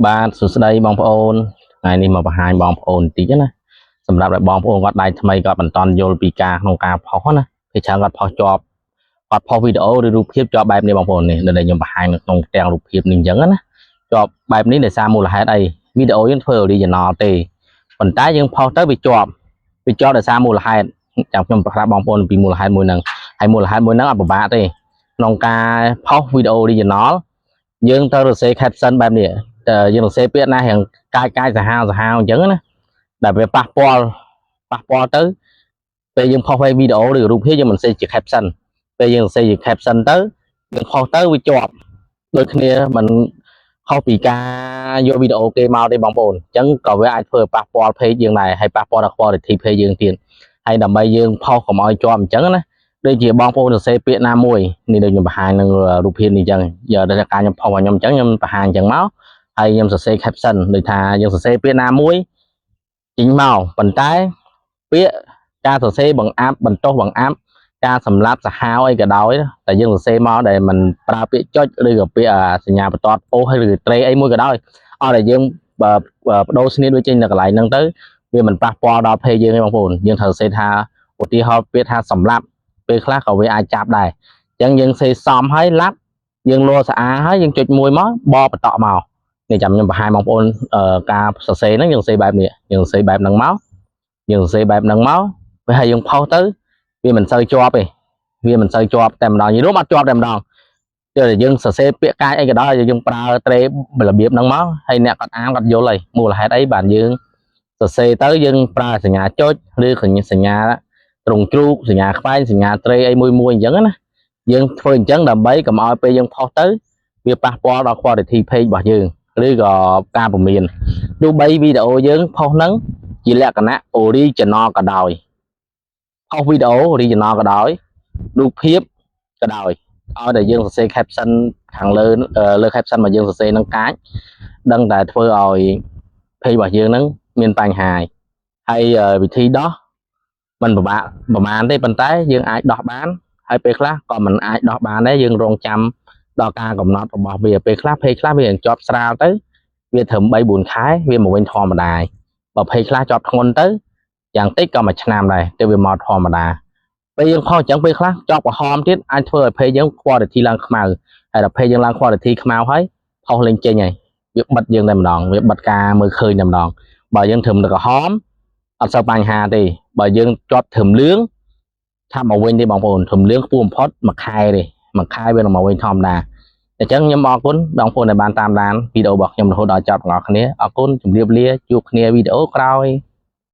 បាទសួស្តីបងប្អូនថ្ងៃនេះមកបង្ហាញបងប្អូនបន្តិចណាសម្រាប់បងប្អូនគាត់ដៃថ្មីគាត់មិនតាន់យល់ពីការក្នុងការផុសណាគេច្រើនគាត់ផុសជាប់គាត់ផុសវីដេអូឬរូបភាពជាប់បែបនេះបងប្អូននេះដែលខ្ញុំបង្ហាញនៅក្នុងផ្ទាំងរូបភាពនេះអញ្ចឹងណាជាប់បែបនេះដោយសារមូលហេតុអីវីដេអូយើងធ្វើ original ទេប៉ុន្តែយើងផុសទៅវាជាប់ដោយសារមូលហេតុចាំខ្ញុំប្រាប់បងប្អូនពីមូលហេតុមួយហ្នឹងហើយមូលហេតុមួយហ្នឹងអត់ពិបាកទេក្នុងការផុសវីដេអូ original យើងត្រូវសរសេរ caption បែបនេះយើងសរសេរពាក្យណារៀងកាយសាហាវអញ្ចឹងណាដែលវាប៉ះពាល់ទៅពេលយើងផុសវីដេអូឬរូបភាពយើងមិនសរសេរជា caption ពេលយើងសរសេរជា caption ទៅយើងផុសទៅវាជាប់ដូចគ្នាមិនខុសពីការយកវីដេអូគេមកទេបងប្អូនអញ្ចឹងក៏វាអាចធ្វើប៉ះពាល់ page យើងដែរហើយប៉ះពាល់ដល់ quality page យើងទៀតហើយដើម្បីយើងផុសកុំឲ្យជាប់អញ្ចឹងណាដូចជាបងប្អូនសរសេរពាក្យណាមួយនេះដូចខ្ញុំបង្ហាញនឹងរូបភាពនេះអញ្ចឹងយកតែការខ្ញុំផុសឲ្យខ្ញុំអញ្ចឹងខ្ញុំបង្ហាញអញ្ចឹងមកហើយខ្ញុំសរសេរ caption ដូចថាយើងសរសេរពាក្យណាមួយចេញមកប៉ុន្តែពាក្យការសរសេរបង្អាប់បន្ទោសបង្អាប់ការសម្លាប់សាហាវអីក៏ដោយតែយើងសរសេរមកដែលមិនប្រើពាក្យចុចឬក៏ពាក្យសញ្ញាបន្ទាត់ពោះឬត្រេអីមួយក៏ដោយអត់តែយើងបដូរស្នៀតវាចេញនៅកន្លែងហ្នឹងទៅវាមិនប៉ះពាល់ដល់ page យើងទេបងប្អូនយើងត្រូវសរសេរថាឧទាហរណ៍ពាក្យថាសម្លាប់ពេលខ្លះក៏វាអាចចាប់ដែរអញ្ចឹងយើងសេសំឲ្យឡាប់យើងលស្អាហើយយើងចុចមួយមកបបន្តមកនេះចាំខ្ញុំបង្ហាញបងប្អូនការសរសេរហ្នឹងយើងសរសេរបែបនេះយើងសរសេរបែបហ្នឹងមកពេលហើយយើងផុសទៅវាមិនសូវជាប់ទេវាមិនសូវជាប់តែម្ដងយីរួមអត់ជាប់តែម្ដងតែយើងសរសេរពាក្យកាយអីក៏ដោយយើងប្រើត្រេរបៀបហ្នឹងមកហើយអ្នកគាត់អានគាត់យល់ហើយមូលហេតុអីបានយើងសរសេរទៅយើងប្រើសញ្ញាចុចឬសញ្ញាត្រង់ជ្រូកសញ្ញាខ្វែងសញ្ញាត្រេអីមួយអញ្ចឹងណាយើងធ្វើអញ្ចឹងដើម្បីកុំឲ្យពេលយើងផុសទៅវាប៉ះពាល់ដល់ quality page របស់យើងឬក៏ការពមៀនទោះបីវីដេអូយើងផុសហ្នឹងជាលក្ខណៈ original ក៏ដោយផុសវីដេអូ original ក៏ដោយរូបភាពក៏ដោយឲ្យតែយើងសរសេរ caption ខាងលើ caption របស់យើងសរសេរនឹងកាចដឹងតែធ្វើឲ្យ page របស់យើងហ្នឹងមានបញ្ហាហើយវិធីដោះមិនពិបាកប្រហែលទេប៉ុន្តែយើងអាចដោះបានហើយពេលខ្លះក៏មិនអាចដោះបានដែរយើងរងចាំដល់ការកំណត់របស់វាពេលខ្លះ page ខ្លះវាជាប់ស្រាលទៅវាត្រឹម 3-4 ខែវាមកវិញធម្មតាបើ page ខ្លះជាប់ធ្ងន់ទៅយ៉ាងតិចក៏មួយឆ្នាំដែរទៅវាមកធម្មតាពេលយើងផុសអញ្ចឹងពេលខ្លះជាប់ក្រហមទៀតអាចធ្វើឲ្យ page យើង quality ឡើងខ្មៅហើយដល់ page យើងឡើង quality ខ្មៅហើយផុសលេងចេញហើយវាបិទយើងតែម្ដងវាបិទការមើលឃើញតែម្ដងបើយើងធ្វើនៅក្រហមអត់សូវបញ្ហាទេបើយើងជាប់ធ្វើលឿងឆាប់មកវិញទេបងប្អូនធ្វើលឿងខ្ពស់បំផុតមួយខែទេមួយខែវានឹងមកវិញធម្មតាអញ្ចឹងខ្ញុំអរគុណបងប្អូនដែលបានតាមដានវីដេអូរបស់ខ្ញុំរហូតដល់ចប់ទាំងអស់គ្នាអរគុណជម្រាបលាជួបគ្នាវីដេអូក្រោយ